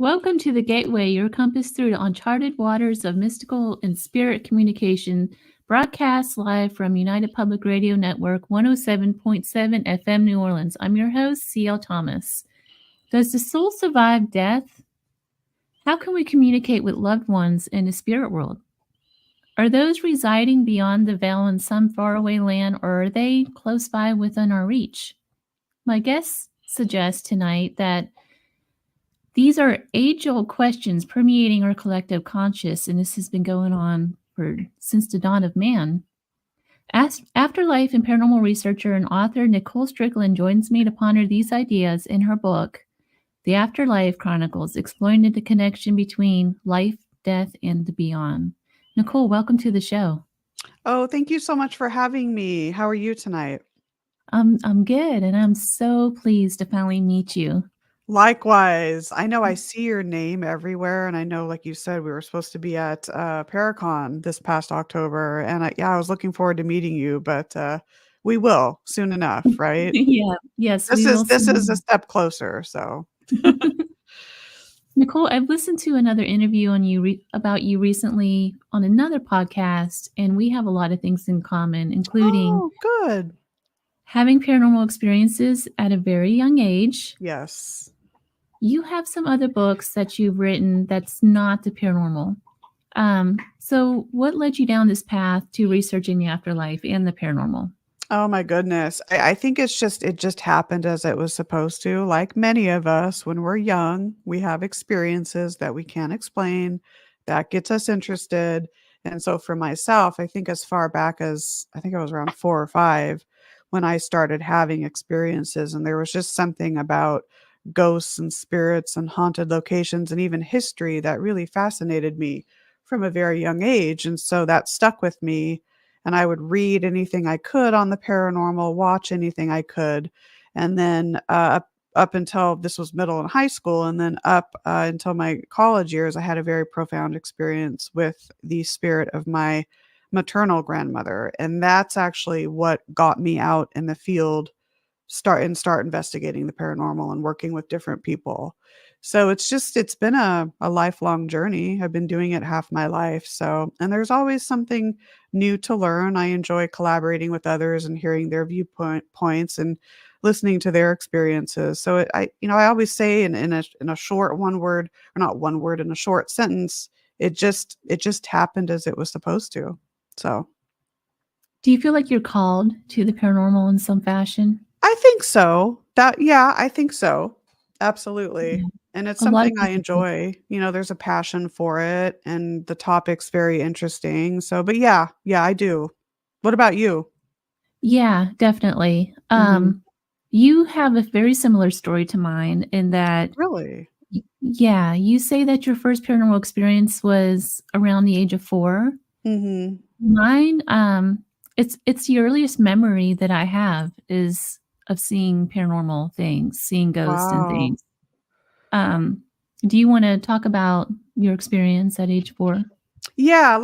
Welcome to the Gateway, your compass through the uncharted waters of mystical and spirit communication, broadcast live from United Public Radio Network 107.7 FM New Orleans. I'm your host, C.L. Thomas. Does the soul survive death? How can we communicate with loved ones in the spirit world? Are those residing beyond the veil in some faraway land, or are they close by within our reach? My guests suggest tonight that these are age-old questions permeating our collective conscious, and this has been going on since the dawn of man. Afterlife and paranormal researcher and author Nicole Strickland joins me to ponder these ideas in her book, The Afterlife Chronicles, exploring the connection between life, death, and the beyond. Nicole, welcome to the show. Oh, thank you so much for having me. How are you tonight? I'm good, and I'm so pleased to finally meet you. Likewise. I know I see your name everywhere, and I know, like you said, we were supposed to be at Paracon this past October, and I was looking forward to meeting you, but we will soon enough, right? Yes, This we will is this is a soon. step closer, so. Nicole, I've listened to another interview on you about you recently on another podcast, and we have a lot of things in common, including Oh, good. having paranormal experiences at a very young age. Yes. You have some other books that you've written that's not the paranormal. So what led you down this path to researching the afterlife and the paranormal? Oh my goodness. I think it just happened as it was supposed to. Like many of us, when we're young, we have experiences that we can't explain that gets us interested. And so for myself, I think as far back as I think I was around 4 or 5 when I started having experiences, and there was just something about ghosts and spirits and haunted locations and even history that really fascinated me from a very young age. And so that stuck with me, and I would read anything I could on the paranormal, watch anything I could. And then up until this was middle and high school, and then up until my college years, I had a very profound experience with the spirit of my maternal grandmother. And that's actually what got me out in the field, start investigating the paranormal and working with different people. So it's been a lifelong journey. I've been doing it half my life. So, and there's always something new to learn. I enjoy collaborating with others and hearing their points and listening to their experiences. So I always say in a short one word, or not one word, in a short sentence, it just happened as it was supposed to. So Do you feel like you're called to the paranormal in some fashion? I think so. I think so. Absolutely. Yeah, And it's a lot of something I people do. enjoy. There's a passion for it, and the topic's very interesting. So, but yeah, I do. What about you? Yeah, definitely. Mhm. You have a very similar story to mine in that, Really? yeah, you say that your first paranormal experience was around the age of 4. Mhm. Mine, it's the earliest memory that I have is of seeing paranormal things, seeing ghosts and Wow. things. Um, do you wanna talk about your experience at age 4? Yeah,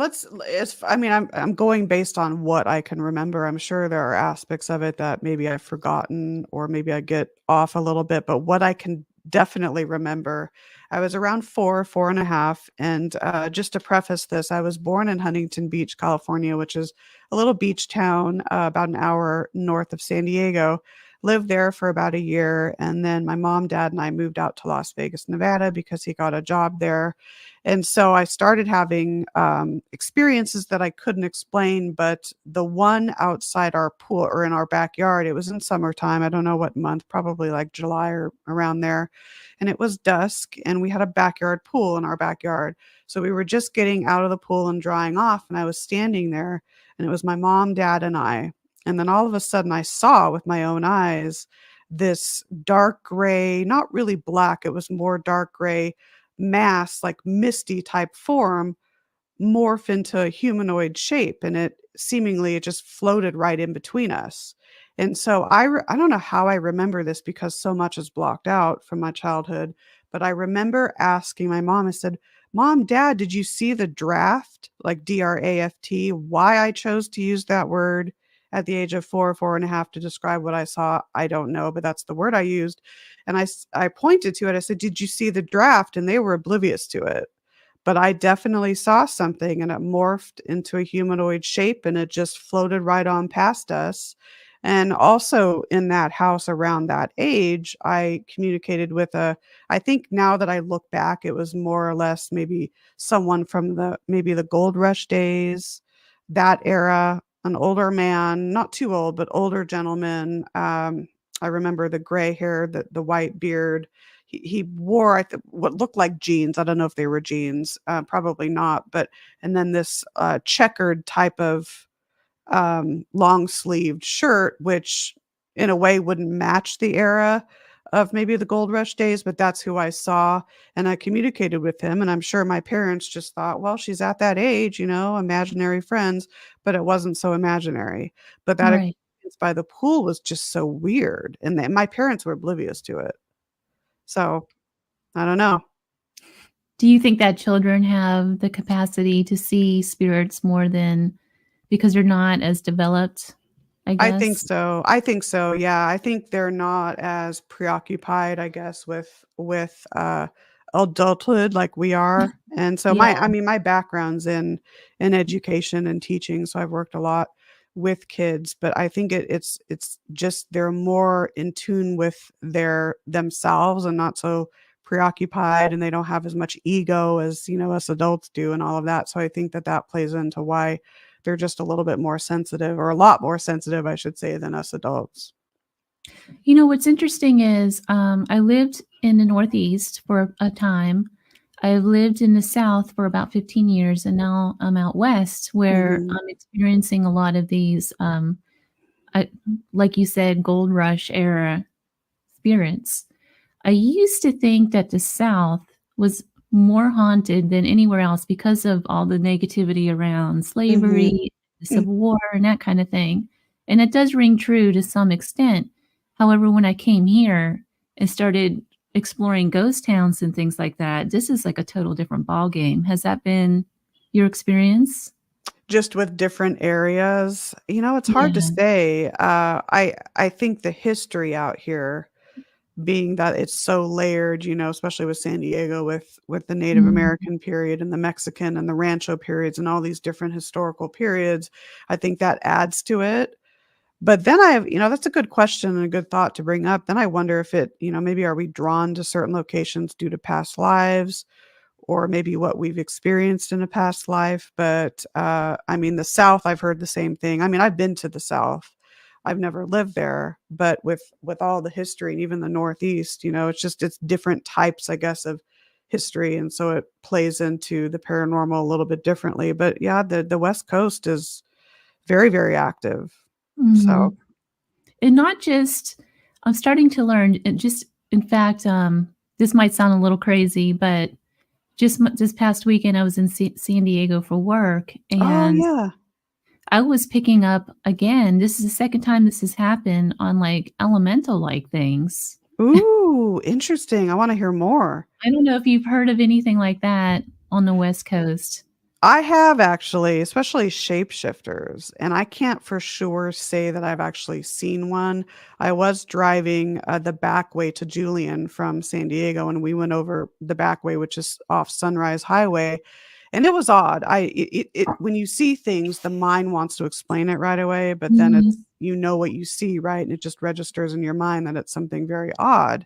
I mean, I'm going based on what I can remember. I'm sure there are aspects of it that maybe I've forgotten, or maybe I get off a little bit, but what I can definitely remember, I was around 4 and a half, and just to preface this, I was born in Huntington Beach, California, which is a little beach town about an hour north of San Diego. Lived there for about a year, and then my mom, dad, and I moved out to Las Vegas, Nevada, because he got a job there. And so I started having experiences that I couldn't explain, but the one outside our pool, or in our backyard, it was in summertime. I don't know what month, probably like July or around there. And it was dusk, and we had a backyard pool in our backyard. So we were just getting out of the pool and drying off, and I was standing there, and it was my mom, dad, and I. And then all of a sudden, I saw with my own eyes this dark gray, not really black, it was more dark gray mass, like misty type form, morph into a humanoid shape, and it just floated right in between us. And so I don't know how I remember this, because so much is blocked out from my childhood, but I remember asking my mom. I said, "Mom, Dad, did you see the draft, like draft, why I chose to use that word?" at the age of 4, 4.5 to describe what I saw. I don't know, but that's the word I used. And I pointed to it. I said, "Did you see the draft?" And they were oblivious to it. But I definitely saw something and it morphed into a humanoid shape and it just floated right on past us. And also in that house around that age, I communicated with I think now that I look back, it was more or less maybe someone from maybe the gold rush days, that era, an older man, not too old, but older gentleman. I remember the gray hair, the white beard. He wore what looked like jeans. I don't know if they were jeans, probably not. But and then this checkered type of long sleeved shirt, which in a way wouldn't match the era of maybe the gold rush days, but that's who I saw. And I communicated with him. And I'm sure my parents just thought, well, she's at that age, imaginary friends, but it wasn't so imaginary. But that Right. experience by the pool was just so weird. And my parents were oblivious to it. So I don't know. Do you think that children have the capacity to see spirits more than because they're not as developed, I I think guess? so. I think so, yeah. I think they're not as preoccupied, I guess, with adulthood like we are. And so Yeah. my background's in education and teaching, so I've worked a lot with kids, but I think it's just they're more in tune with themselves and not so preoccupied, and they don't have as much ego as, us adults do and all of that. So I think that plays into why they're just a little bit more sensitive, or a lot more sensitive, I should say, than us adults. What's interesting is I lived in the Northeast for a time. I've lived in the South for about 15 years, and now I'm out West where Mhm. I'm experiencing a lot of these, I, like you said, gold rush era spirits. I used to think that the South was more haunted than anywhere else because of all the negativity around Mhm. slavery, the Mm. Civil War, and that kind of thing. And it does ring true to some extent. However, when I came here and started exploring ghost towns and things like that, this is like a total different ball game. Has that been your experience? Just with different areas, it's hard to Yeah. say. I think the history out here, being that it's so layered, especially with San Diego, with the Native Mhm. American period and the Mexican and the Rancho periods and all these different historical periods, I think that adds to it. But then that's a good question and a good thought to bring up. Then I wonder if maybe are we drawn to certain locations due to past lives, or maybe what we've experienced in a past life. But I mean, the South, I've heard the same thing. I mean, I've been to the South. I've never lived there, but with all the history and even the Northeast, it's different types, I guess, of history, and so it plays into the paranormal a little bit differently. But yeah, the West Coast is very, very active. So Mhm. And not just I'm starting to learn, and just in fact, this might sound a little crazy, but just this past weekend, I was in San Diego for work, oh, and yeah. I was picking up again. This is the second time this has happened on like elemental like things. Ooh, interesting. I wanna hear more. I don't know if you've heard of anything like that on the West Coast. I have actually, especially shapeshifters, and I can't for sure say that I've actually seen one. I was driving, the back way to Julian from San Diego, and we went over the back way, which is off Sunrise Highway, and it was odd. When you see things, the mind wants to explain it right away, but then it's Mhm. what you see, right? And it just registers in your mind that it's something very odd.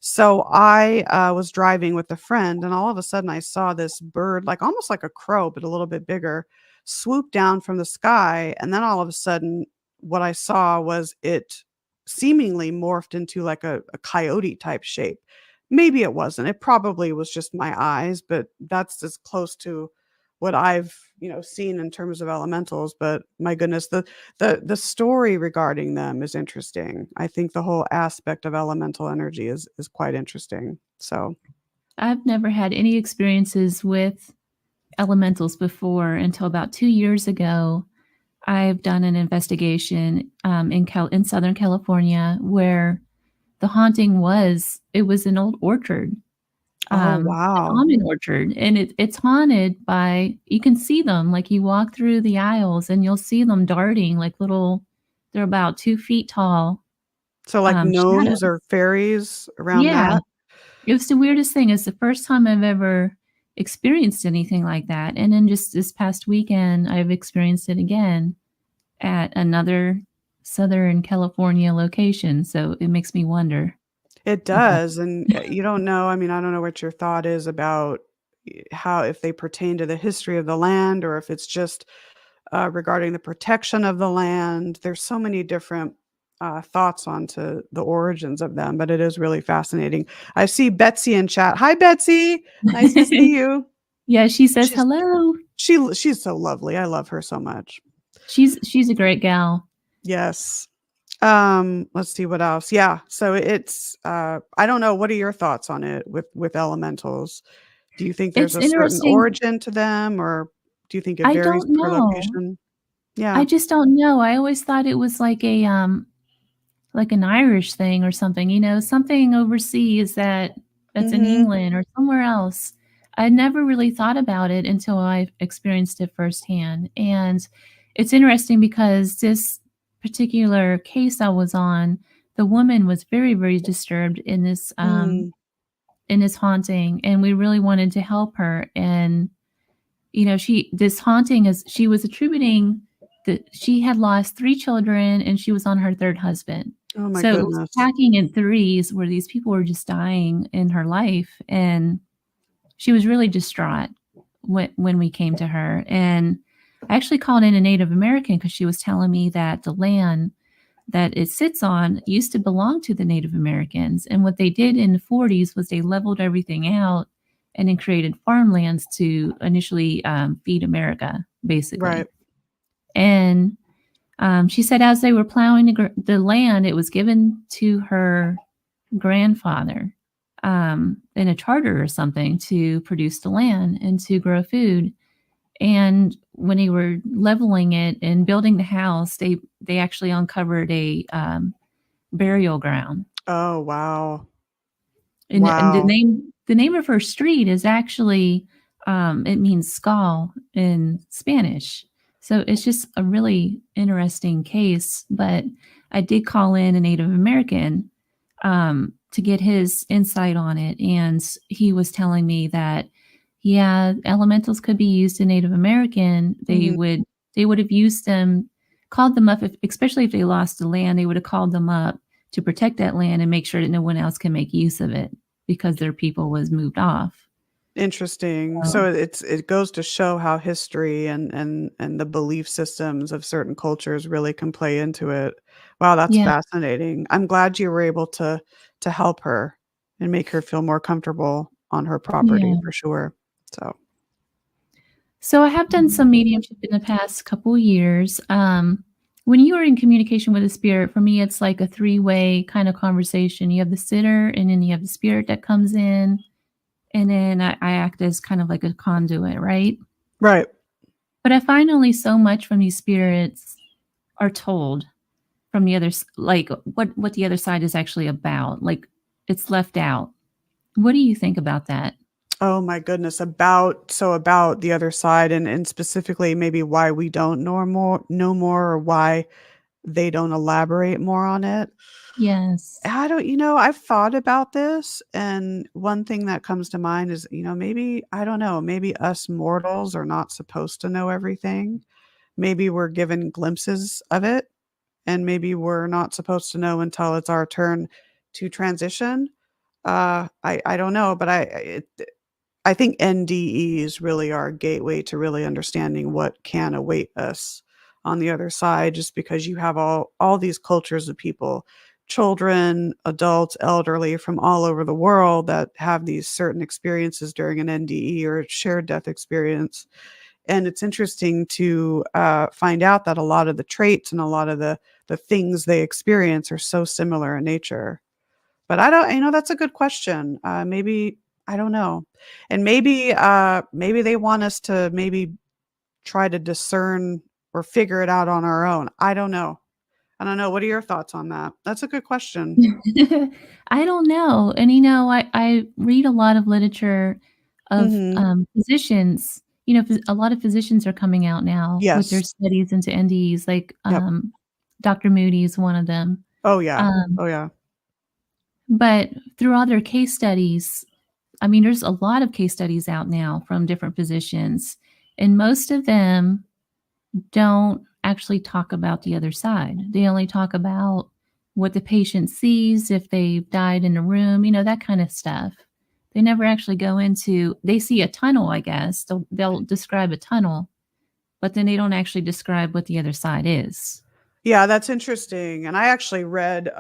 So I was driving with a friend, and all of a sudden I saw this bird, like almost like a crow, but a little bit bigger, swoop down from the sky. And then all of a sudden, what I saw was it seemingly morphed into like a coyote type shape. Maybe it wasn't. It probably was just my eyes, but that's as close to what I've seen in terms of elementals. But my goodness, the story regarding them is interesting. I think the whole aspect of elemental energy is quite interesting. So, I've never had any experiences with elementals before until about 2 years ago. I've done an investigation, in Southern California where the haunting it was an old orchard, oh an wow. almond orchard, and it's haunted by you can see them, like, you walk through the aisles and you'll see them darting like little They're about 2 feet tall, So, like, gnomes or shadows. fairies around Yeah. that? It was the weirdest thing. It's the first time I've ever experienced anything like that, and then just this past weekend, I've experienced it again at another Southern California location, so it makes me wonder It about does, and, you don't know, I mean, I don't know what your thought is about how if they pertain to the history of the land or if it's just, regarding the protection of the land. There's so many different, thoughts onto the origins of them, but it is really fascinating. I see Betsy in chat. Hi, Betsy. Nice to see you. Yeah, she says, She's "Hello." she's so lovely. I love her so much. She's a great gal. Yes. Let's see what else. Yeah, so it's, I don't know, what are your thoughts on it with elementals? Do you think there's It's a certain interesting. origin to them, or do you think it I varies don't per know. location? Yeah. I just don't know. I always thought it was like an Irish thing or something, something overseas that's in Mhm. England or somewhere else. I never really thought about it until I experienced it firsthand, and it's interesting because this particular case I was on, the woman was very, very disturbed Mm. in this haunting, and we really wanted to help her, and, she this haunting is she was attributing that she had lost 3 children, and she was on her 3rd husband. Oh my So it was goodness. packing in threes where these people were just dying in her life, and she was really distraught when we came to her, and I actually called in a Native American because she was telling me that the land that it sits on used to belong to the Native Americans, and what they did in the '40s was they leveled everything out and then created farmlands to initially, feed America, Right. basically, and she said as they were plowing the land, it was given to her grandfather in a charter or something to produce the land and to grow food. And when they were leveling it and building the house, they actually uncovered a burial ground. Oh, wow. And Wow. the name of her street is actually it means skull in Spanish. So it's just a really interesting case. But I did call in a Native American to get his insight on it, and he was telling me that yeah, elementals could be used in Native American. Mhm. They would have used them, called them up, especially if they lost the land. They would have called them up to protect that land and make sure that no one else can make use of it because their people was moved off. Interesting. So, So it goes to show how history and the belief systems of certain cultures really can play into it. Wow, that's yeah, fascinating. I'm glad you were able to help her and make her feel more comfortable on her property yeah. for sure. So, So I have done some mediumship in the past couple years. When you are in communication with a spirit, for me, it's like a three-way kind of conversation. You have the sitter, and then you have the spirit that comes in, and then I act as kind of like a conduit, right? right. But I find only so much from these spirits are told from the other, like what the other side is actually about. Like it's left out. What do you think about that? Oh my goodness, about the other side and specifically maybe why we don't know more or why they don't elaborate more on it. Yes. I don't I've thought about this, and one thing that comes to mind is, maybe I don't know, maybe us mortals are not supposed to know everything. Maybe we're given glimpses of it, and maybe we're not supposed to know until it's our turn to transition. I don't know, but I think NDEs really are a gateway to really understanding what can await us on the other side, just because you have all these cultures of people, children, adults, elderly from all over the world that have these certain experiences during an NDE or shared death experience. And it's interesting to find out that a lot of the traits and a lot of the things they experience are so similar in nature. But I don't that's a good question. Maybe I don't know. And maybe they want us to maybe try to discern or figure it out on our own. I don't know. I don't know. What are your thoughts on that? That's a good question. I don't know. And I read a lot of literature of Mhm. physicians. A lot of physicians are coming out now with their Yes. studies into NDEs. Like Yep. Dr. Moody's one of them. Oh, yeah. Um, Oh, yeah. but through all their case studies, I mean, there's a lot of case studies out now from different physicians, and most of them don't actually talk about the other side. They only talk about what the patient sees, if they've died in a room, that kind of stuff. They never actually go into, they see a tunnel, I guess. They'll describe a tunnel, but then they don't actually describe what the other side is. Yeah, that's interesting. And I actually read,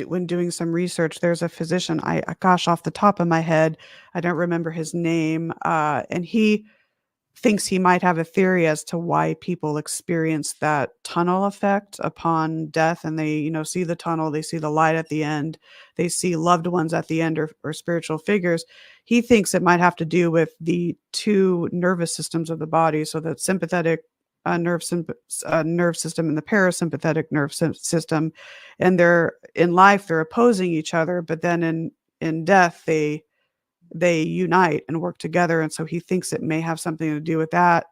when doing some research, there's a physician, gosh, off the top of my head, I don't remember his name, and he thinks he might have a theory as to why people experience that tunnel effect upon death, and they, see the tunnel, they see the light at the end, they see loved ones at the end, or spiritual figures. He thinks it might have to do with the two nervous systems of the body, so that sympathetic nerve system and the parasympathetic nerve system, and they're in life they're opposing each other, but then in death they unite and work together, and so he thinks it may have something to do with that.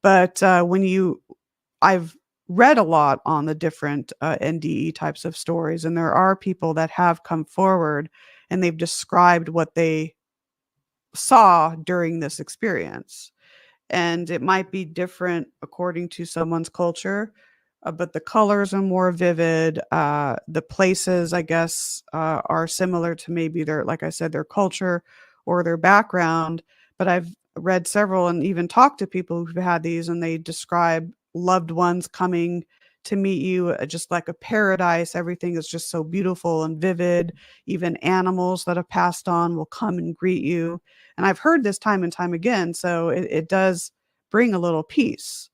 But I've read a lot on the different NDE types of stories, and there are people that have come forward and they've described what they saw during this experience, and it might be different according to someone's culture, but the colors are more vivid. The places, I guess, are similar to maybe their, like I said, their culture or their background. But I've read several and even talked to people who've had these, and they describe loved ones coming to meet you, just like a paradise. Everything is just so beautiful and vivid. Even animals that have passed on will come and greet you. And I've heard this time and time again. So it does bring a little peace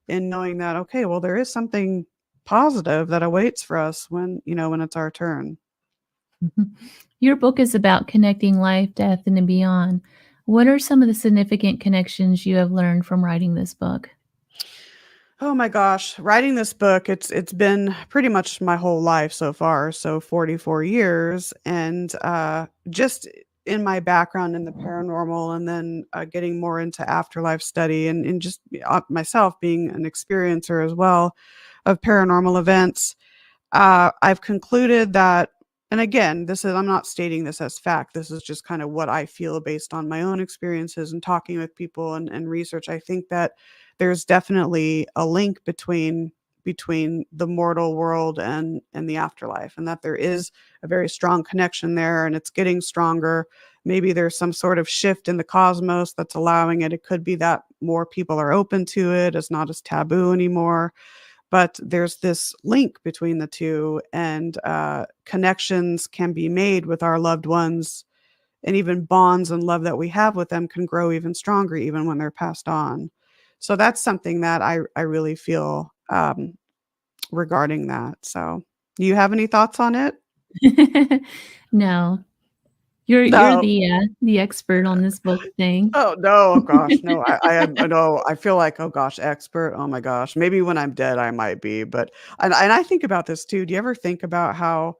in knowing that, okay, well, there is something positive that awaits for us when it's our turn. Mhm. Your book is about connecting life, death, and then beyond. What are some of the significant connections you have learned from writing this book? Oh my gosh, writing this book, it's been pretty much my whole life so far, so 44 years, and just in my background in the paranormal, and then getting more into afterlife study, and just myself being an experiencer as well of paranormal events. I've concluded that, and again, I'm not stating this as fact. This is just kind of what I feel based on my own experiences and talking with people and research. I think that there's definitely a link between the mortal world and the afterlife, and that there is a very strong connection there, and it's getting stronger. Maybe there's some sort of shift in the cosmos that's allowing it. It could be that more people are open to it. It's not as taboo anymore, but there's this link between the two, and connections can be made with our loved ones, and even bonds and love that we have with them can grow even stronger even when they're passed on. So that's something that I really feel regarding that. So, do you have any thoughts on it? No. You're No. the expert on this book thing. Oh, no, oh gosh, no, I know, I feel like, oh gosh, expert, oh my gosh, maybe when I'm dead, I might be, but and I think about this too. Do you ever think about how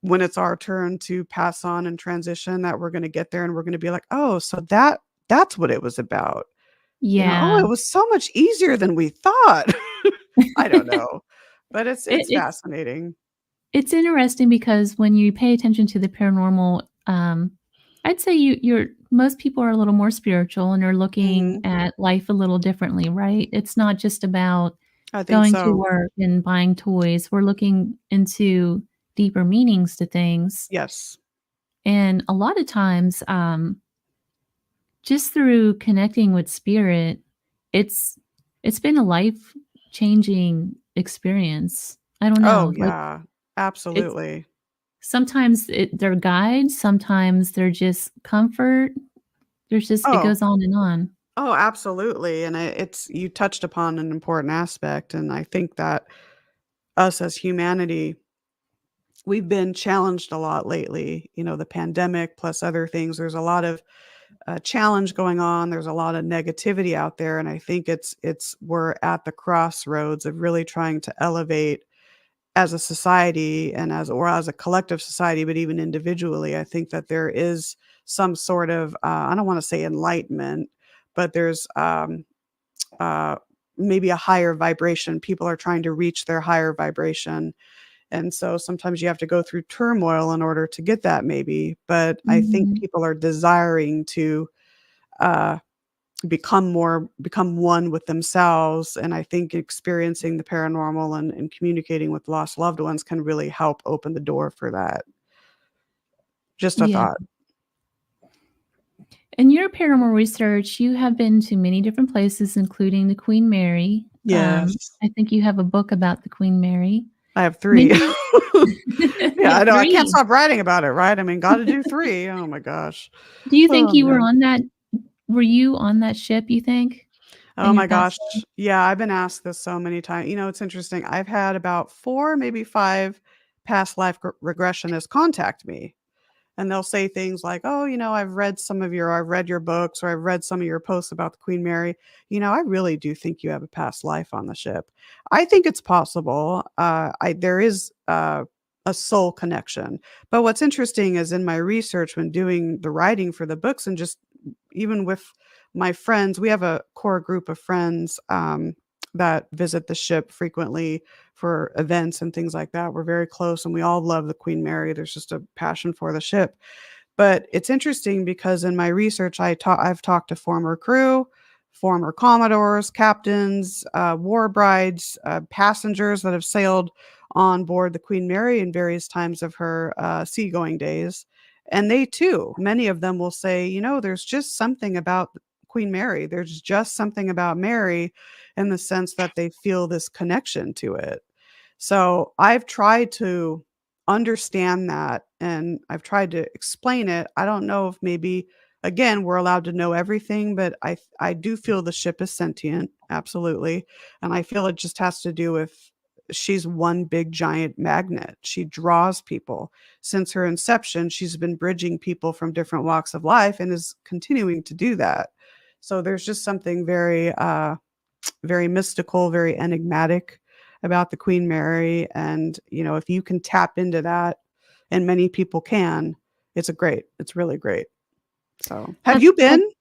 when it's our turn to pass on and transition, that we're gonna get there and we're gonna be like, "Oh, so that's what it was about." "Oh, Yeah. it was so much easier than we thought." I don't It know, but it's it's fascinating. it's interesting because when you pay attention to the paranormal, I'd say you're most people are a little more spiritual and are looking Mhm. at life a little differently, right? It's not just about I think going to so. work and buying toys. We're looking into deeper meanings to things. Yes. And a lot of times, just through connecting with spirit, it's it's been a life-changing experience. I don't Oh, know, like, yeah. it's Absolutely. sometimes they're guides, sometimes they're just comfort. There's just it Oh. goes on and on. Oh, absolutely, and it's you touched upon an important aspect, and I think that us as humanity, we've been challenged a lot lately. The pandemic plus other things. There's a lot of challenge going on. There's a lot of negativity out there, and I think it's we're at the crossroads of really trying to elevate as a society, and as a collective society, but even individually. I think that there is some sort of I don't want to say enlightenment, but there's uh, maybe a higher vibration. People are trying to reach their higher vibration. And so sometimes you have to go through turmoil in order to get that maybe. But I think Mhm. people are desiring to uh, become one with themselves. And I think experiencing the paranormal and communicating with lost loved ones can really help open the door for that. Just a Yeah. thought. In your paranormal research, you have been to many different places, including the Queen Mary. Yes. I think you have a book about the Queen Mary. I have 3. Maybe you Yeah, I have know, I can't 3. stop writing about it, right? I mean, gotta do 3. Oh my gosh. Do you think Oh, you were man. on that were you on that ship, you think, Oh in your my past gosh. life? Yeah, I've been asked this so many times. It's interesting. I've had about 4, maybe 5 past life regressionists contact me. And they'll say things like, "Oh, I've read your books or I've read some of your posts about the Queen Mary. I really do think you have a past life on the ship." I think it's possible. There is a soul connection. But what's interesting is in my research when doing the writing for the books and just even with my friends, we have a core group of friends that visit the ship frequently for events and things like that. We're very close and we all love the Queen Mary. There's just a passion for the ship. But it's interesting because in my research, I've talked to former crew, former commodores, captains, war brides, passengers that have sailed on board the Queen Mary in various times of her seagoing days. And they too, many of them will say, there's just something about Queen Mary. There's just something about Mary in the sense that they feel this connection to it. So I've tried to understand that and I've tried to explain it. I don't know if maybe again we're allowed to know everything, but I do feel the ship is sentient, absolutely. And I feel it just has to do with she's one big giant magnet. She draws people. Since her inception, she's been bridging people from different walks of life and is continuing to do that. So there's just something very mystical, very enigmatic about the Queen Mary. And, if you can tap into that, and many people can, it's really great. So, have Have you have been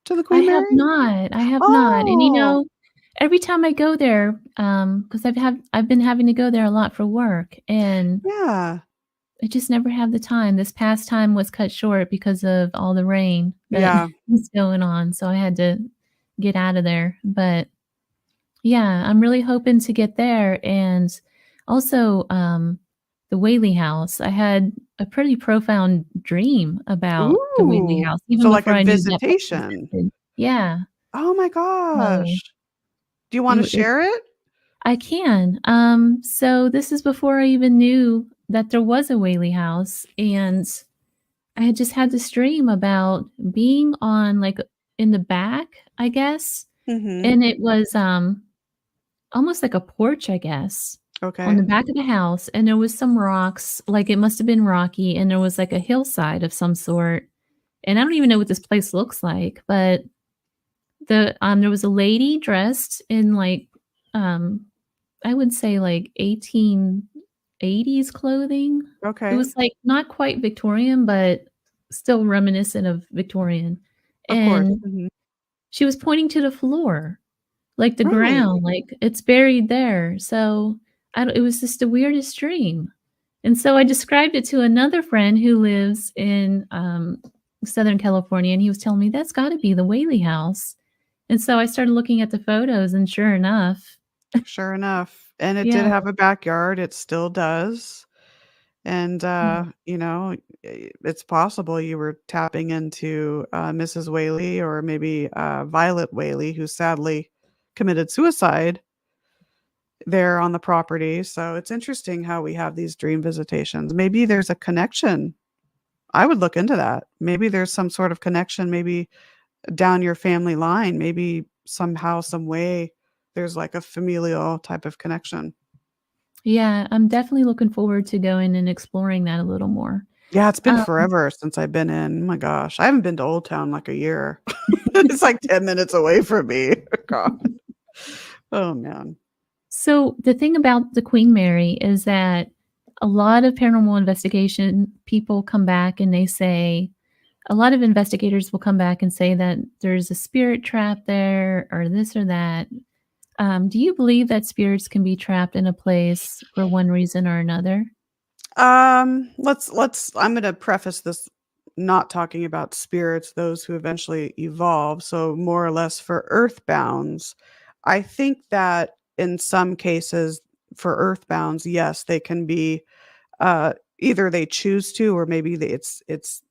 to the I Queen have Mary? not, I have not, and, Oh, every time I go there, because I've been having to go there a lot for work, and yeah. I just never have the time. This past time was cut short because of all the rain that Yeah. was going on, so I had to get out of there, but yeah, I'm really hoping to get there, and also, the Whaley House. I had a pretty profound dream about the Whaley Ooh. House even So like before a I knew that place visitation. existed. Yeah, Oh my so gosh. Do you wanna it share it? I can. So this is before I even knew that there was a Whaley House, and I had just had this dream about being on, like, in the back, I guess, Mhm. and it was, almost like a porch, I guess, on the Okay. back of the house, and there was some rocks, like, it must have been rocky, and there was, like, a hillside of some sort, and I don't even know what this place looks like, but there was a lady dressed in, like, um, I would say, like, 1880s clothing. It Okay. was, like, not quite Victorian, but still reminiscent of Victorian, Of course. and Mhm. she was pointing to the floor. Like, the Really? ground, like, it's buried there, so I don't it was just the weirdest dream, and so I described it to another friend who lives in, Southern California, and he was telling me, "That's gotta be the Whaley House," and so I started looking at the photos, and sure enough. Sure enough. And it did Yeah, have a backyard, it still does. And, yeah. it's possible you were tapping into, Mrs. Whaley or maybe, Violet Whaley, who sadly committed suicide there on the property. So it's interesting how we have these dream visitations. Maybe there's a connection. I would look into that. Maybe there's some sort of connection, maybe down your family line, maybe somehow, some way, there's like a familial type of connection. Yeah, I'm definitely looking forward to going and exploring that a little more. Yeah, it's been Um, forever since I've been in. Oh my gosh, I haven't been to Old Town in like a year. It's like 10 minutes away from me. God. Oh, man. so the thing about the Queen Mary is that a lot of paranormal investigation people come back and they say a lot of investigators will come back and say that there's a spirit trap there or this or that. Do you believe that spirits can be trapped in a place for one reason or another? Let's I'm gonna preface this not talking about spirits, those who eventually evolve. So more or less for earthbounds, I think that in some cases for earthbounds, yes, they can be either they choose to, or maybe it's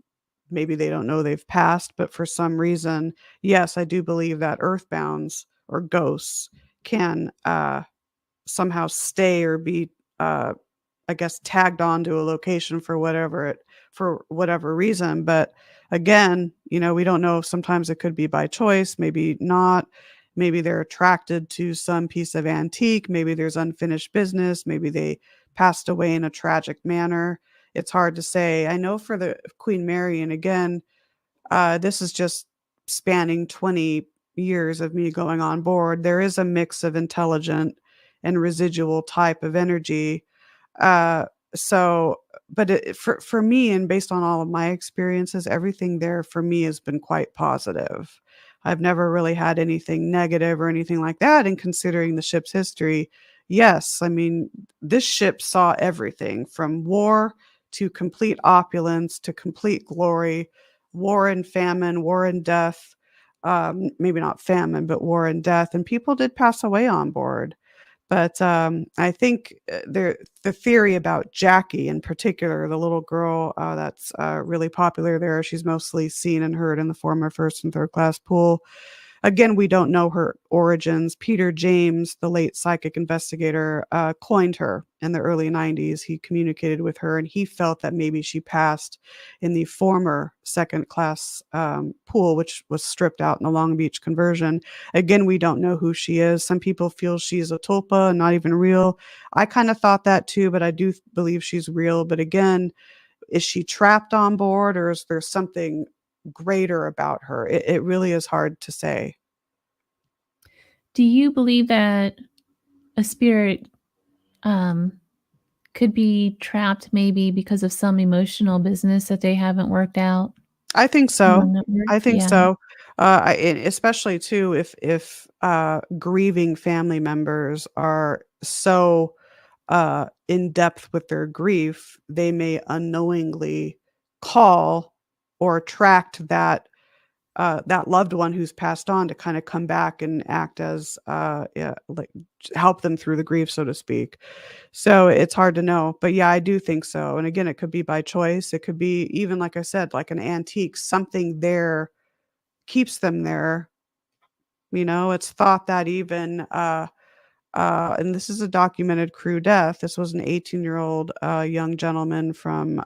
maybe they don't know they've passed, but for some reason, yes, I do believe that earthbounds or ghosts can somehow stay or be uh I guess, tagged on to a location for whatever reason. But again, we don't know if sometimes it could be by choice, maybe not. Maybe they're attracted to some piece of antique. Maybe there's unfinished business. Maybe they passed away in a tragic manner. It's hard to say. I know for the Queen Mary, and again, this is just spanning 20 years of me going on board. There is a mix of intelligent and residual type of energy. uh, so, but for me, and based on all of my experiences, everything there for me has been quite positive. I've never really had anything negative or anything like that. And considering the ship's history, yes, I mean, this ship saw everything from war to complete opulence to complete glory, war and famine, war and death. Maybe not famine, but war and death. And people did pass away on board. But, I think, the theory about Jackie in particular, the little girl, that's, really popular there, she's mostly seen and heard in the form of first and third class pool. Again, we don't know her origins. Peter James, the late psychic investigator, coined her in the early 90s. He communicated with her, and he felt that maybe she passed in the former second class pool, which was stripped out in the Long Beach conversion. Again, we don't know who she is. Some people feel she's a tulpa, not even real. I kind of thought that too, but I do believe she's real. But again, is she trapped on board, or is there something greater about her? It really is hard to say. Do you believe that a spirit um, could be trapped maybe because of some emotional business that they haven't worked out I think so. among the Earth? I think Yeah. so. And especially too, if grieving family members are so in depth with their grief, they may unknowingly call or attract that loved one who's passed on to kind of come back and act as yeah, like help them through the grief, so to speak. So it's hard to know, but yeah, I do think so. And again, it could be by choice. It could be even like I said, like an antique, something there keeps them there. It's thought that even and this is a documented crew death. This was an 18-year-old young gentleman from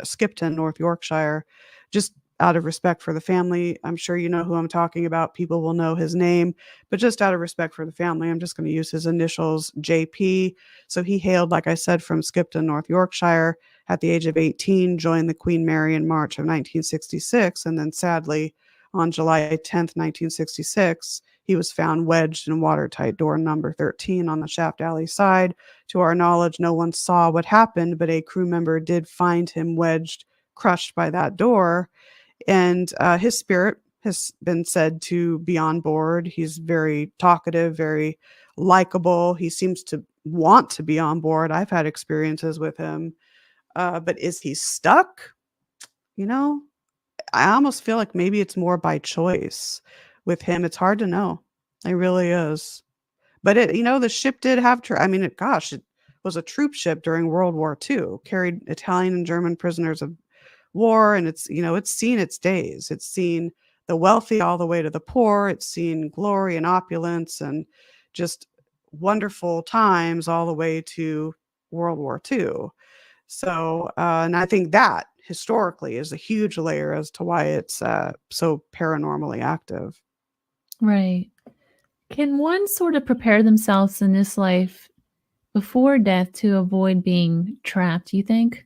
Skipton, North Yorkshire. Just out of respect for the family, I'm sure you know who I'm talking about. People will know his name, but just out of respect for the family, I'm just going to use his initials, JP. So he hailed, like I said, from Skipton, North Yorkshire. At the age of 18, joined the Queen Mary in March of 1966, and then sadly, on July 10th, 1966, he was found wedged in watertight door number 13 on the shaft alley side. To our knowledge, no one saw what happened, but a crew member did find him wedged, crushed by that door. And his spirit has been said to be on board. He's very talkative, very likable. He seems to want to be on board. I've had experiences with him. But is he stuck? You know, I almost feel like maybe it's more by choice with him. It's hard to know. It really is. But the ship did have, I mean, gosh, it was a troop ship during World War II, carried Italian and German prisoners of war. And it's seen its days. It's seen the wealthy all the way to the poor. It's seen glory and opulence and just wonderful times all the way to World War II. So, and I think that historically is a huge layer as to why it's so paranormally active. Right. Can one sort of prepare themselves in this life before death to avoid being trapped, you think?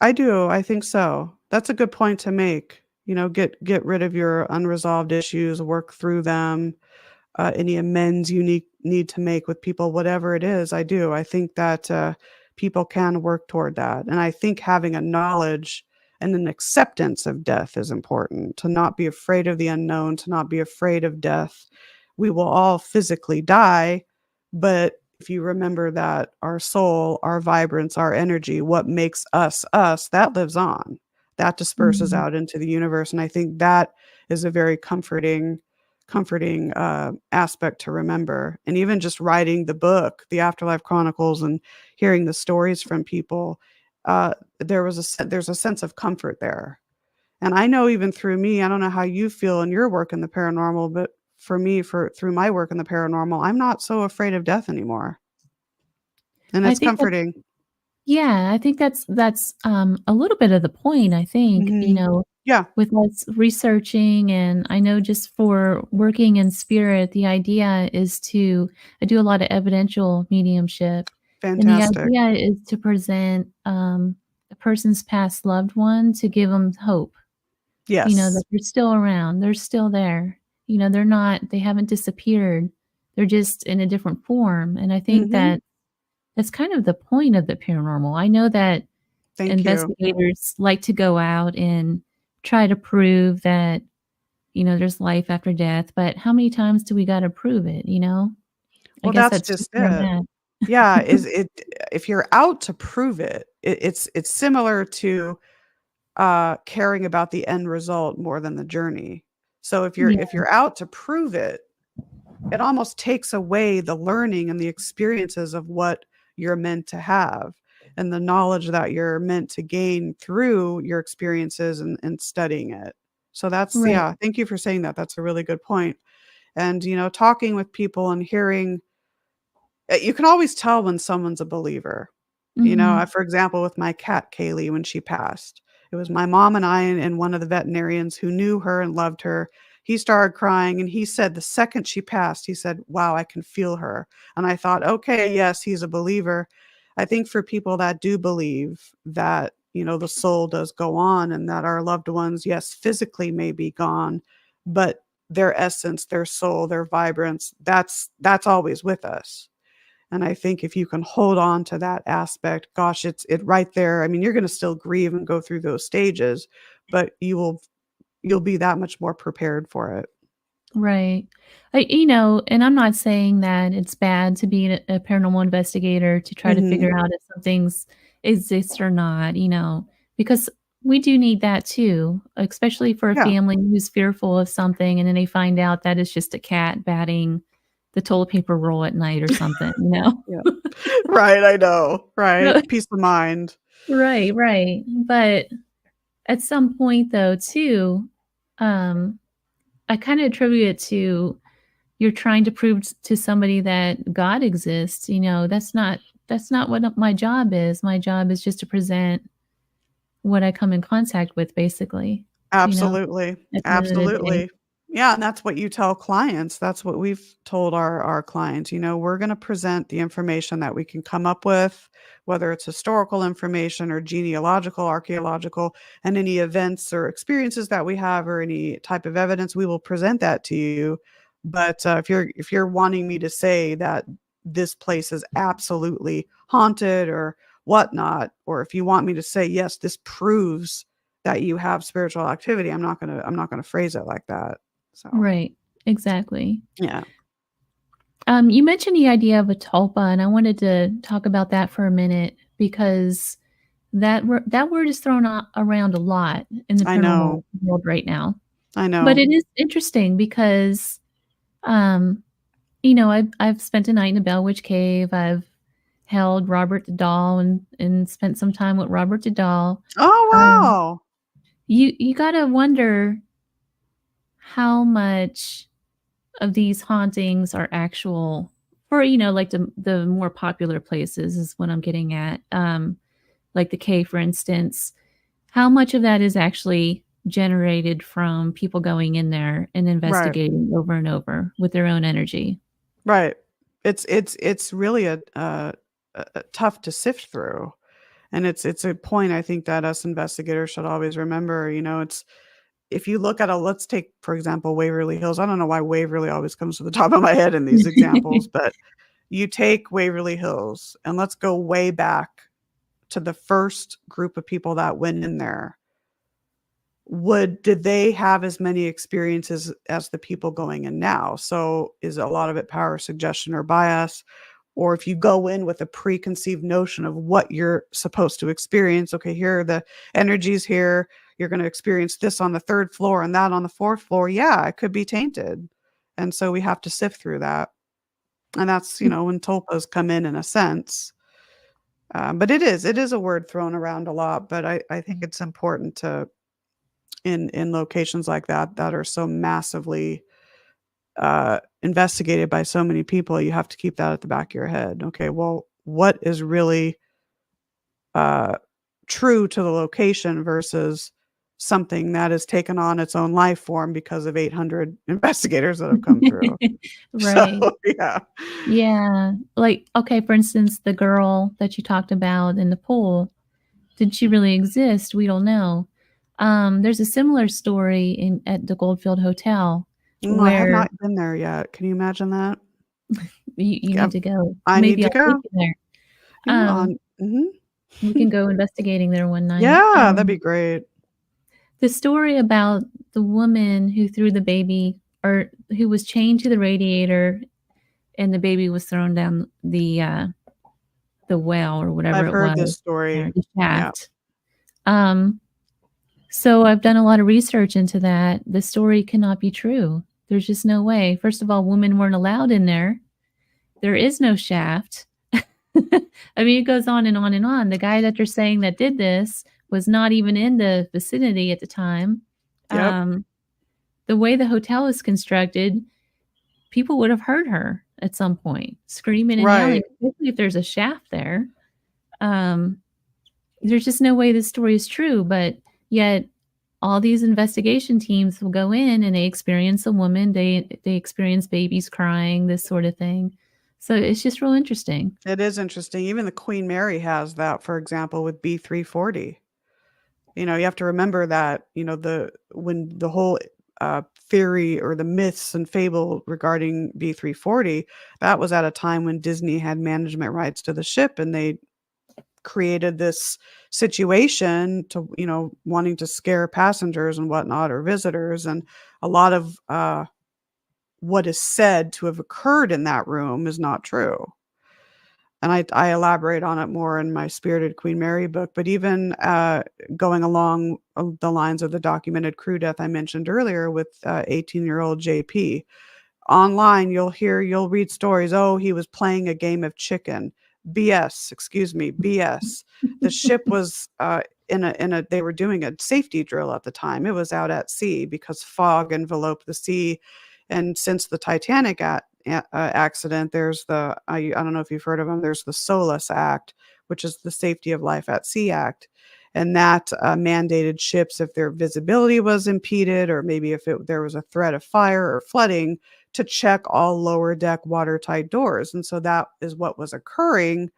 I do. I think so. That's a good point to make. Get rid of your unresolved issues, work through them, any amends you need to make with people, whatever it is. I do. I think that people can work toward that, and I think having a knowledge and an acceptance of death is important. To not be afraid of the unknown, to not be afraid of death. We will all physically die, But if you remember that our soul, our vibrance, our energy, what makes us us, that lives on. That disperses Mhm. out into the universe. And I think that is a very comforting aspect to remember. And even just writing the book, The Afterlife Chronicles, and hearing the stories from people, there's a sense of comfort there. And I know even through me, I don't know how you feel in your work in the paranormal, but for me, through my work in the paranormal, I'm not so afraid of death anymore. And I it's think that's comforting. Yeah, I think that's a little bit of the point, I think, Mhm. Yeah, with us researching, and I know just for working in spirit, the idea is to I do a lot of evidential mediumship, and the fantastic. idea is to present, a person's past loved one to give them hope, that Yes. they're still around, they're still there, they haven't disappeared, they're just in a different form, and I think Mhm. that that's kind of the point of the paranormal. I know that Thank you. investigators like to go out and try to prove that, there's life after death, but how many times do we gotta prove it? I Well, guess that's that's just just where I'm it. at. Yeah, is it if you're out to prove it, it's similar to caring about the end result more than the journey. So Yeah, if you're out to prove it, it almost takes away the learning and the experiences of what you're meant to have, and the knowledge that you're meant to gain through your experiences and studying it. So that's, right. yeah, thank you for saying that. That's a really good point. And talking with people and hearing, you can always tell when someone's a believer. Mhm. For example, with my cat Kaylee when she passed, it was my mom and I and one of the veterinarians who knew her and loved her. He started crying and he said the second she passed, he said, "Wow, I can feel her." And I thought, okay, yes, he's a believer. I think for people that do believe that, the soul does go on and that our loved ones, yes, physically may be gone, but their essence, their soul, their vibrance, that's always with us. And I think if you can hold on to that aspect, gosh, it's it right there. I mean, you're gonna still grieve and go through those stages, but you'll be that much more prepared for it. Right. And I'm not saying that it's bad to be a paranormal investigator to try to Mhm. figure out if some things exist or not, because we do need that too, especially for a Yeah. family who's fearful of something and then they find out that it's just a cat batting the toilet paper roll at night or something. Yeah. Right, I know, right? Peace of mind. Right, right. But at some point though too, um, I kind of attribute it to you're trying to prove to somebody that God exists, that's not what my job is. My job is just to present what I come in contact with basically, you know, Absolutely, at the end of the day. absolutely. Yeah, and that's what you tell clients. That's what we've told our clients. We're gonna present the information that we can come up with, whether it's historical information or genealogical, archaeological, and any events or experiences that we have or any type of evidence, we will present that to you. But, if you're wanting me to say that this place is absolutely haunted or whatnot, or if you want me to say, "Yes, this proves that you have spiritual activity," I'm not gonna phrase it like that. So, Right. Exactly. yeah. You mentioned the idea of a tulpa, and I wanted to talk about that for a minute because that word is thrown around a lot in the I paranormal know, world right now. I But know. it is interesting because, um, I've spent a night in a Bell Witch cave. I've held Robert the doll and spent some time with Robert the doll. Oh, Um, wow! you gotta wonder how much of these hauntings are actual for, like the more popular places is what I'm getting at. Like the cave, for instance. How much of that is actually generated from people going in there and Right, investigating over and over with their own energy? right. It's really tough to sift through, and it's a point I think that us investigators should always remember. It's if you look at a let's take, for example, Waverly Hills. I don't know why Waverly always comes to the top of my head in these examples, but you take Waverly Hills, and let's go way back to the first group of people that went in there. did they have as many experiences as the people going in now? So is a lot of it power suggestion or bias? Or if you go in with a preconceived notion of what you're supposed to experience, okay, here are the energies here, you're going to experience this on the third floor and that on the fourth floor. Yeah, it could be tainted. And so we have to sift through that. And that's, when tulpas come in a sense. But it is a word thrown around a lot, but I think it's important to, in locations like that are so massively investigated by so many people, you have to keep that at the back of your head. Okay, well, what is really uh, true to the location versus something that has taken on its own life form because of 800 investigators that have come through. So, Right. yeah. Yeah. Like, okay, for instance, the girl that you talked about in the pool, did she really exist? We don't know. There's a similar story at the Goldfield Hotel I have where not been there yet. Can you imagine that? you Yeah, need to go. I need Maybe to I'll take go. you there. Yeah, on We can go investigating there one night. Yeah, that'd be great. The story about the woman who threw the baby or who was chained to the radiator and the baby was thrown down the well or whatever I've it heard was, this story. the Yeah. shaft. So I've done a lot of research into that. The story cannot be true. There's just no way. First of all, women weren't allowed in there. There is no shaft. I mean, it goes on and on and on. The guy that you're saying that did this was not even in the vicinity at the time. Yep. The way the hotel is constructed, people would have heard her at some point screaming and yelling, Right. especially if there's a shaft there. There's just no way this story is true, but yet all these investigation teams will go in and they experience a woman, they experience babies crying, this sort of thing. So it's just real interesting. It is interesting. Even the Queen Mary has that, for example, with B340. You have to remember that, when the whole theory or the myths and fable regarding B340, that was at a time when Disney had management rights to the ship and they created this situation to, wanting to scare passengers and whatnot or visitors. And a lot of what is said to have occurred in that room is not true. And I elaborate on it more in my Spirited Queen Mary book. But even going along the lines of the documented crew death I mentioned earlier with 18-year-old JP, online you'll read stories. Oh, he was playing a game of chicken. BS, excuse me, BS. The ship was they were doing a safety drill at the time. It was out at sea because fog enveloped the sea. And since the Titanic accident, there's I don't know if you've heard of them. There's the SOLAS Act, which is the Safety of Life at Sea Act, and that mandated ships, if their visibility was impeded, or maybe if there was a threat of fire or flooding, to check all lower deck watertight doors. And so that is what was occurring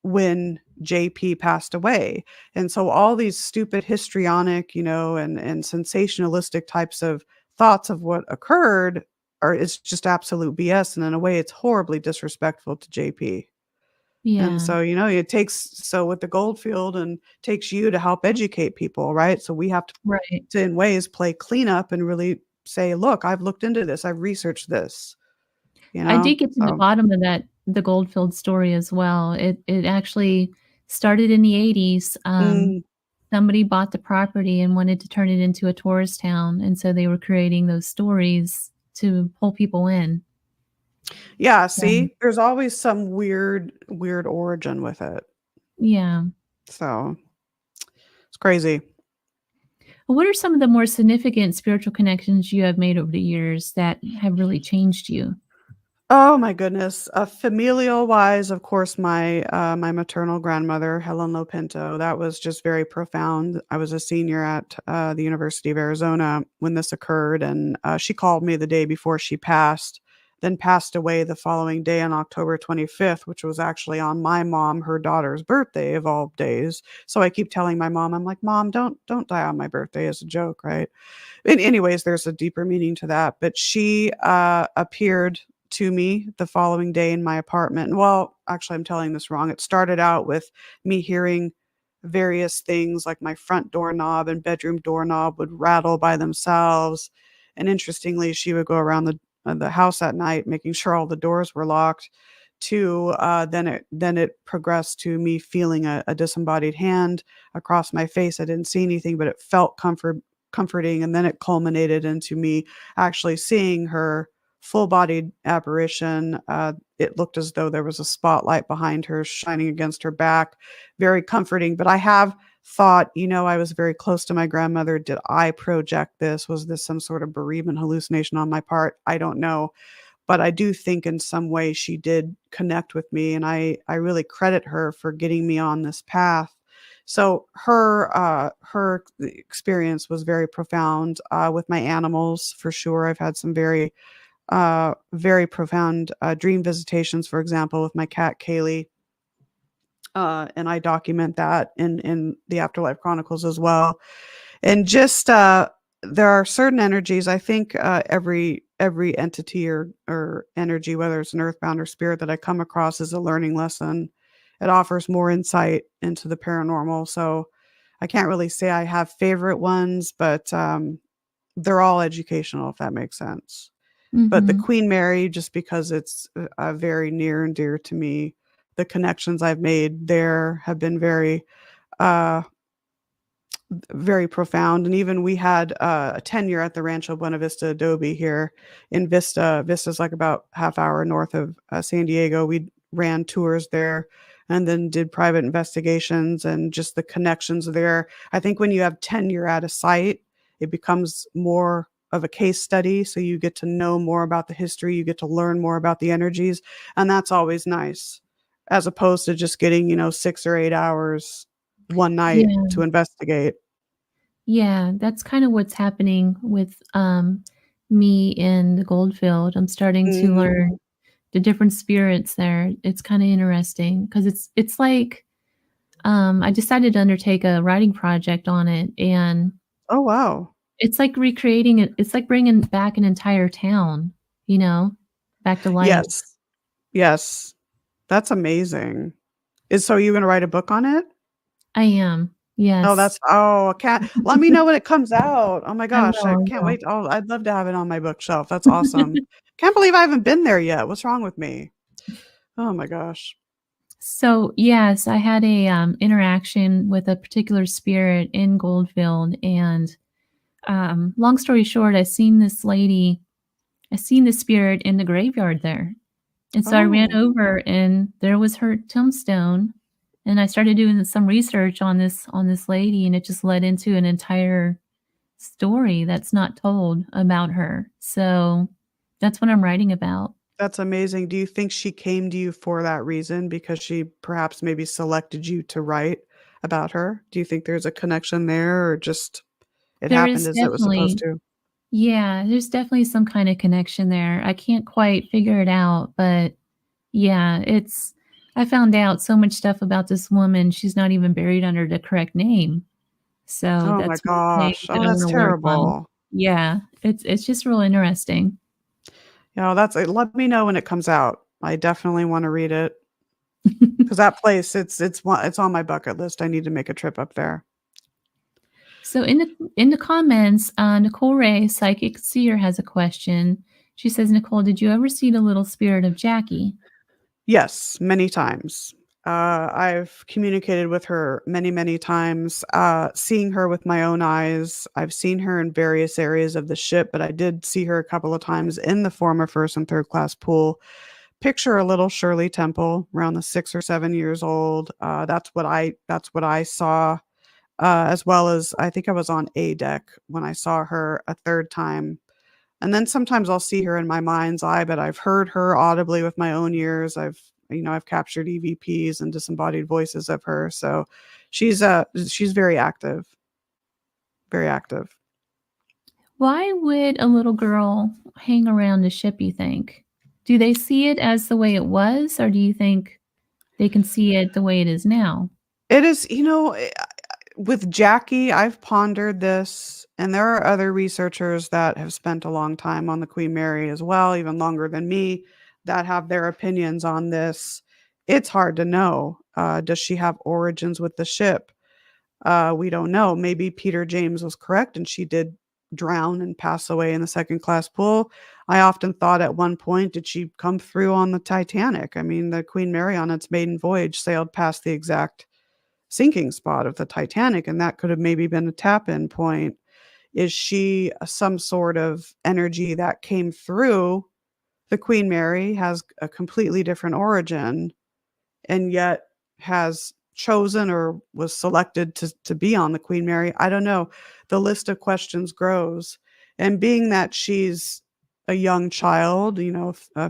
when JP passed away. And so all these stupid histrionic, and sensationalistic types of thoughts of what occurred it's just absolute BS. And in a way, it's horribly disrespectful to JP. And Yeah, so, so with the Goldfield and takes you to help educate people, right? So we have right. to in ways play cleanup and really say, look, I've looked into this. I've researched this, I did get to the so. bottom of the Goldfield story as well. It actually started in the 80s. Mm, Somebody bought the property and wanted to turn it into a tourist town, and so they were creating those stories to pull people in. yeah, Um, see, there's always some weird origin with it. yeah. So it's crazy. What are some of the more significant spiritual connections you have made over the years that have really changed you? Oh my goodness. Familial wise, of course, my maternal grandmother, Helen Lopinto, that was just very profound. I was a senior at the University of Arizona when this occurred, and she called me the day before she passed, then passed away the following day on October 25th, which was actually on my mom, her daughter's birthday of all days. So I keep telling my mom, I'm like, Mom, don't die on my birthday as a joke, right? And anyways, there's a deeper meaning to that. But she appeared to me the following day in my apartment. Well, actually, I'm telling this wrong. It started out with me hearing various things like my front doorknob and bedroom doorknob would rattle by themselves. And interestingly, she would go around the house at night making sure all the doors were locked. To then it progressed to me feeling a disembodied hand across my face. I didn't see anything, but it felt comforting, and then it culminated into me actually seeing her full-bodied apparition. It looked as though there was a spotlight behind her shining against her back. Very comforting, but I have thought, I was very close to my grandmother. Did I project this? Was this some sort of bereavement hallucination on my part? I don't know. But I do think in some way she did connect with me, and I really credit her for getting me on this path. So her experience was very profound with my animals for sure. I've had some very profound dream visitations, for example, with my cat Kaylee, and I document that in the Afterlife Chronicles as well. And just there are certain energies. I think every entity or energy, whether it's an earthbound or spirit that I come across, is a learning lesson. It offers more insight into the paranormal. So I can't really say I have favorite ones, but they're all educational, if that makes sense. But the Mm-hmm. Queen Mary, just because it's very near and dear to me, the connections I've made there have been uh, very profound. And even we had a tenure at the Rancho Buena Vista Adobe here in Vista. Vista's like about half hour north of San Diego. We ran tours there and then did private investigations, and just the connections there. I think when you have tenure at a site, it becomes more of a case study. So you get to know more about the history, you get to learn more about the energies. And that's always nice, as opposed to just getting, 6 or 8 hours one night Yeah. to investigate. Yeah, that's kind of what's happening with me in the Goldfield. I'm starting to Mhm. learn the different spirits there. It's kind of interesting because it's like I decided to undertake a writing project on it, and Oh, wow. it's like recreating it. It's like bringing back an entire town, you know, back to life. Yes. Yes. That's amazing. So you gonna write a book on it? I am. Oh, Yes. I can't let me know when it comes out. Oh my I gosh, I will. can't wait. Oh, I'd love to have it on my bookshelf. That's awesome. Can't believe I haven't been there yet. What's wrong with me? Oh my gosh. So, yes, I had a interaction with a particular spirit in Goldfield, and long story short, I seen this spirit in the graveyard there. And so I ran Oh, over and there was her tombstone, and I started doing some research on this lady, and it just led into an entire story that's not told about her. So that's what I'm writing about. that's amazing. Do you think she came to you for that reason because she perhaps maybe selected you to write about her? Do you think there's a connection there, or just it There happened is as it was supposed definitely to? Yeah, there's definitely some kind of connection there. I can't quite figure it out, but yeah, it's I found out so much stuff about this woman. She's not even buried under the correct name. So Oh my that's one thing gosh. that Oh, I that's wanna work on. terrible. Yeah, it's just real interesting. That's let me know when it comes out. I definitely wanna read it, because that place, it's on my bucket list. I need to make a trip up there. So in the comments, Nicole Ray, Psychic Seer, has a question. She says, "Nicole, did you ever see the little spirit of Jackie?" Yes, many times. I've communicated with her many, many times, seeing her with my own eyes. I've seen her in various areas of the ship, but I did see her a couple of times in the former first and third class pool. Picture a little Shirley Temple around the 6 or 7 years old. That's what I saw, as well as I think I was on A deck when I saw her a third time. And then sometimes I'll see her in my mind's eye, but I've heard her audibly with my own ears. I've captured EVPs and disembodied voices of her. So she's very active, very active. Why would a little girl hang around the ship, you think? Do they see it as the way it was, or do you think they can see it the way it is now? It is, with Jackie, I've pondered this, and there are other researchers that have spent a long time on the Queen Mary as well, even longer than me, that have their opinions on this. It's hard to know. Does she have origins with the ship? We don't know. Maybe Peter James was correct and she did drown and pass away in the second class pool. I often thought at one point, did she come through on the Titanic? I mean, the Queen Mary on its maiden voyage sailed past the exact sinking spot of the Titanic, and that could have maybe been a tap-in point. Is she some sort of energy that came through? The Queen Mary has a completely different origin and yet has chosen or was selected to be on the Queen Mary. I don't know. The list of questions grows. And being that she's a young child,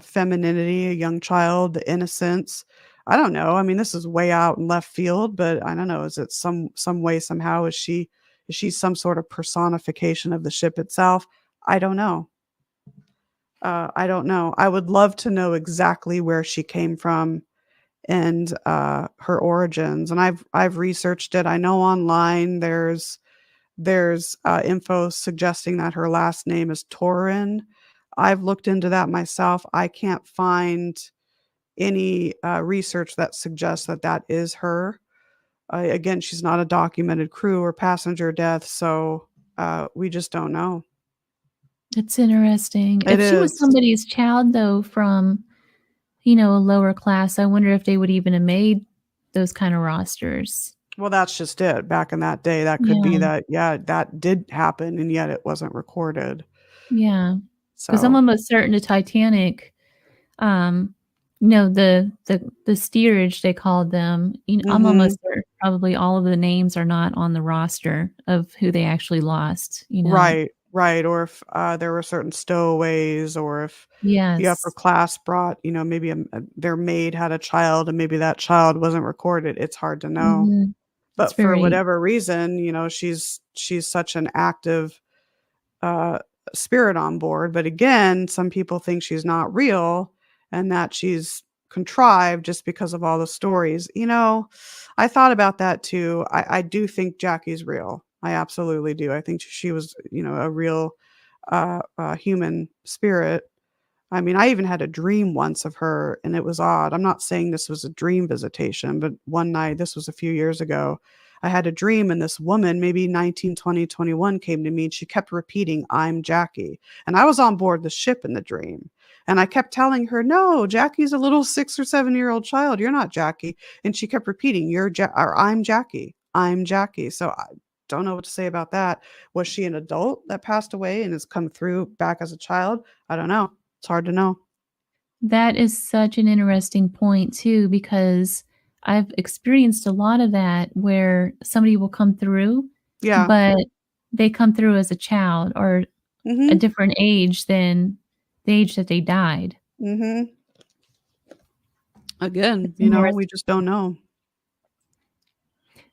femininity, a young child, the innocence. I don't know. I mean, this is way out in left field, but I don't know. Is it some way, somehow, is she some sort of personification of the ship itself? I don't know. I don't know. I would love to know exactly where she came from and her origins. And I've researched it. I know online there's info suggesting that her last name is Torin. I've looked into that myself. I can't find any research that suggests that that is her. Again, she's not a documented crew or passenger death, so we just don't know. It's interesting. It If she was is. somebody's child, though, from, a lower class, I wonder if they would even have made those kind of rosters. Well, that's just it. Back in that day, that could be Yeah, that, yeah, that did happen, and yet it wasn't recorded. yeah. Because I'm So, almost certain the Titanic, um, the steerage, they called them, I'm mhm. almost certain probably all of the names are not on the roster of who they actually lost, Right, right, or if, there were certain stowaways, or if the upper Yes. class brought, maybe their maid had a child and maybe that child wasn't recorded, it's hard to know. Mhm. It's But for very whatever reason, she's such an active, uh, spirit on board, but again, some people think she's not real and that she's contrived just because of all the stories. I thought about that too. I do think Jackie's real. I absolutely do. I think she was, a real, human spirit. I mean, I even had a dream once of her, and it was odd. I'm not saying this was a dream visitation, but one night, this was a few years ago, I had a dream, and this woman, maybe 19, 20, 21, came to me, and she kept repeating, "I'm Jackie." And I was on board the ship in the dream. And I kept telling her, "No, Jackie's a little 6 or 7-year-old child. You're not Jackie." And she kept repeating, or "I'm Jackie. I'm Jackie." So I don't know what to say about that. Was she an adult that passed away and has come through back as a child? I don't know. It's hard to know. That is such an interesting point too, because I've experienced a lot of that where somebody will come through, Yeah. but they come through as a child or a Mhm. different age than the age that they died. Mhm. Again, It's interesting. we just don't know.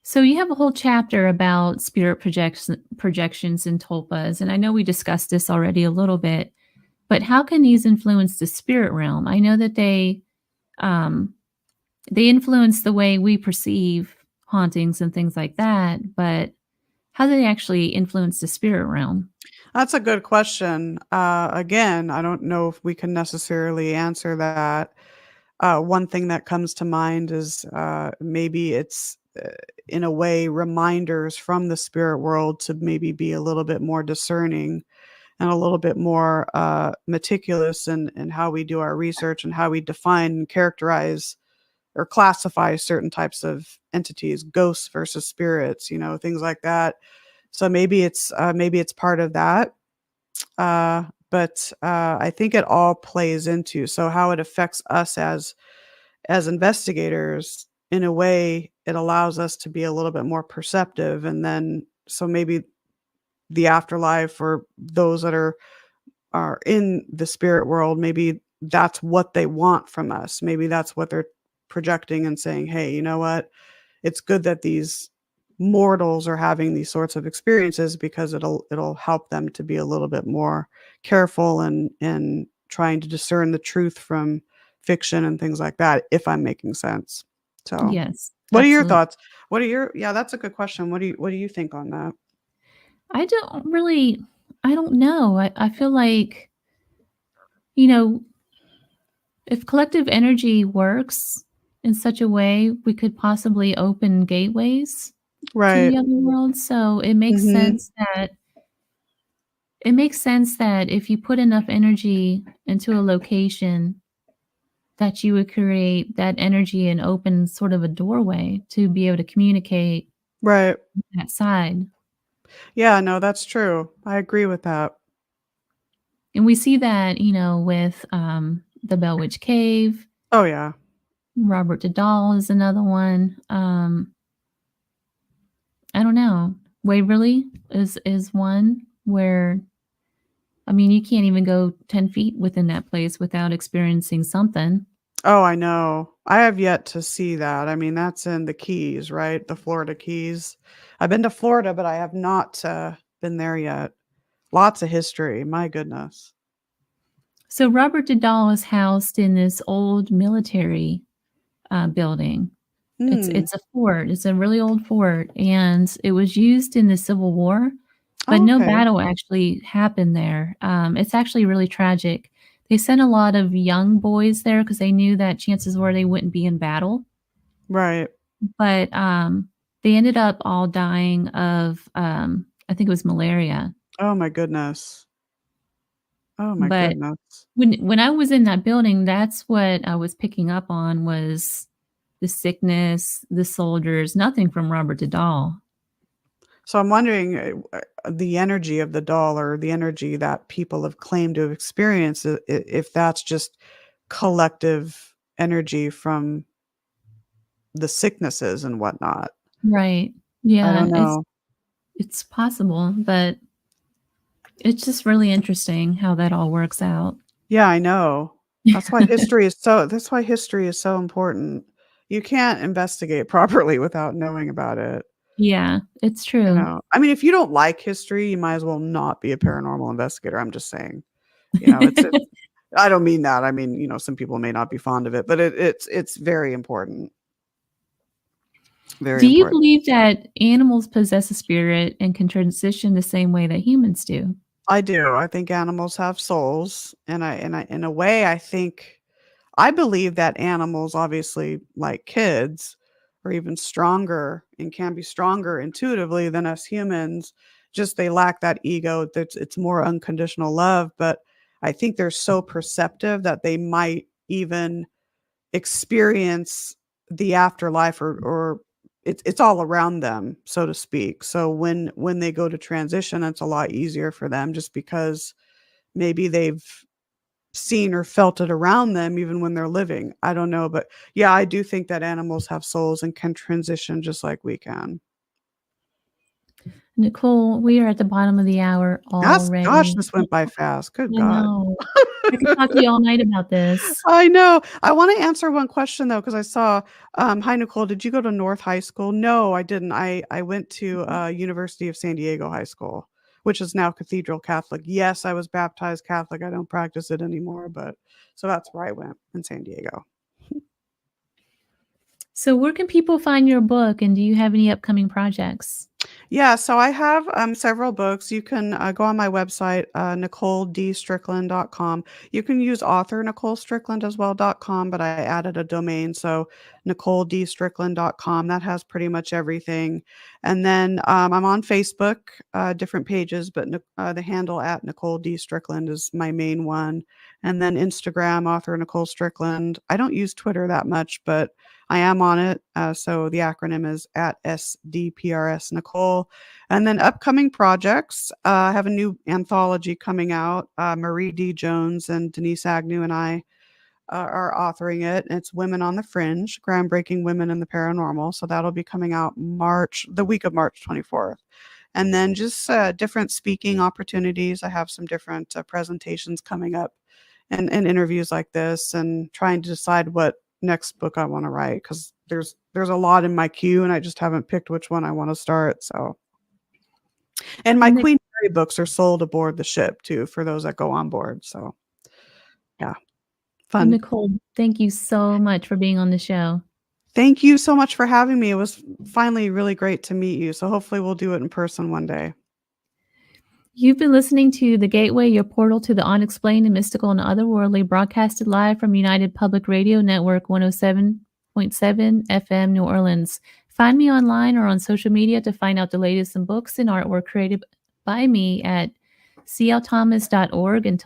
So you have a whole chapter about spirit projections and tulpas, and I know we discussed this already a little bit, but how can these influence the spirit realm? I know that um, they influence the way we perceive hauntings and things like that, but how do they actually influence the spirit realm? That's a good question. Again, I don't know if we can necessarily answer that. One thing that comes to mind is, maybe it's, in a way, reminders from the spirit world to maybe be a little bit more discerning and a little bit more, meticulous in how we do our research and how we define and characterize or classify certain types of entities, ghosts versus spirits, things like that. So maybe it's part of that. But I think it all plays into so how it affects us as investigators. In a way, it allows us to be a little bit more perceptive, and then so maybe the afterlife or those that are in the spirit world, maybe that's what they want from us. Maybe that's what they're projecting and saying, "Hey, you know what? It's good that these mortals are having these sorts of experiences because it'll help them to be a little bit more careful and trying to discern the truth from fiction and things like that, if I'm making sense." So, Yes, what are your absolutely. thoughts? Yeah, that's a good question. What do you think on that? I don't really, I don't know. I feel like, you know, if collective energy works in such a way, we could possibly open gateways to Right. the other world. So it makes Mhm. sense that if you put enough energy into a location that you would create that energy and open sort of a doorway to be able to communicate Right. that side. Yeah, no, that's true. I agree with that. And we see that, with the Bell Witch Cave. Oh, yeah. Robert Dahl is another one. I don't know. Waverly is one where you can't even go 10 feet within that place without experiencing something. Oh, I know. I have yet to see that. I mean, that's in the Keys, right? The Florida Keys. I've been to Florida, but I have not, been there yet. Lots of history, my goodness. So Robert Dahl is housed in this old military building. It's Hmm. it's a fort. It's a really old fort, and it was used in the Civil War, but Oh, no okay. battle actually happened there. It's actually really tragic. They sent a lot of young boys there because they knew that chances were they wouldn't be in battle, Right. but they ended up all dying of I think it was malaria. Oh my goodness. Oh my But goodness. when I was in that building, that's what I was picking up on was the sickness, the soldiers, nothing from Robert Dahl. So I'm wondering, the energy of the dollar, the energy that people have claimed to have experienced, if that's just collective energy from the sicknesses and whatnot. Right. I Yeah, don't it's know. it's possible, but it's just really interesting how that all works out. Yeah, I know. That's why history is so important. You can't investigate properly without knowing about it, Yeah, it's you true. know? I mean, if you don't like history, you might as well not be a paranormal investigator, I'm just saying. It's I don't mean that, I mean, some people may not be fond of it, but it's very important, very Do you important. believe that animals possess a spirit and can transition the same way that humans do? I do, I think animals have souls, and in a way, I believe that animals, obviously, like kids, are even stronger and can be stronger intuitively than us humans. Just they lack that ego. It's more unconditional love. But I think they're so perceptive that they might even experience the afterlife, or it's all around them, so to speak. So when they go to transition, it's a lot easier for them just because maybe they've seen or felt it around them even when they're living. I don't know, but yeah, I do think that animals have souls and can transition just like we can. Nicole, we are at the bottom of the hour Gosh, already. this went by fast. Good I God. know. I could talk to you all night about this. I know. I want to answer one question though, because I saw, hi Nicole, did you go to North High School? No, I didn't. I went to University of San Diego High School, which is now Cathedral Catholic. Yes, I was baptized Catholic. I don't practice it anymore, but so that's where I went in San Diego. So where can people find your book, and do you have any upcoming projects? Yeah, so I have several books. You can go on my website, NicoleDStrickland.com. You can use author Nicole Strickland as well.com, but I added a domain, so NicoleDStrickland.com. That has pretty much everything. And then I'm on Facebook, different pages, but the handle at Nicole D. Strickland is my main one. And then Instagram, author Nicole Strickland. I don't use Twitter that much, but I am on it. So the acronym is at SDPRS Nicole. And then upcoming projects, I have a new anthology coming out. Marie D. Jones and Denise Agnew and I are authoring it. It's Women on the Fringe, Groundbreaking Women in the Paranormal. So that'll be coming out the week of March 24th. And then just different speaking opportunities. I have some different presentations coming up and interviews like this, and trying to decide what next book I want to write, because there's a lot in my queue and I just haven't picked which one I want to start. So, and my Nic- Queen Mary books are sold aboard the ship too for those that go on board. So yeah, Well, fun. Nicole, thank you so much for being on the show. Thank you so much for having me. It was finally really great to meet you. So hopefully we'll do it in person one day. You've been listening to The Gateway, your portal to the unexplained and mystical and otherworldly, broadcasted live from United Public Radio Network 107.7 FM New Orleans. Find me online or on social media to find out the latest in books and artwork created by me at clthomas.org. Until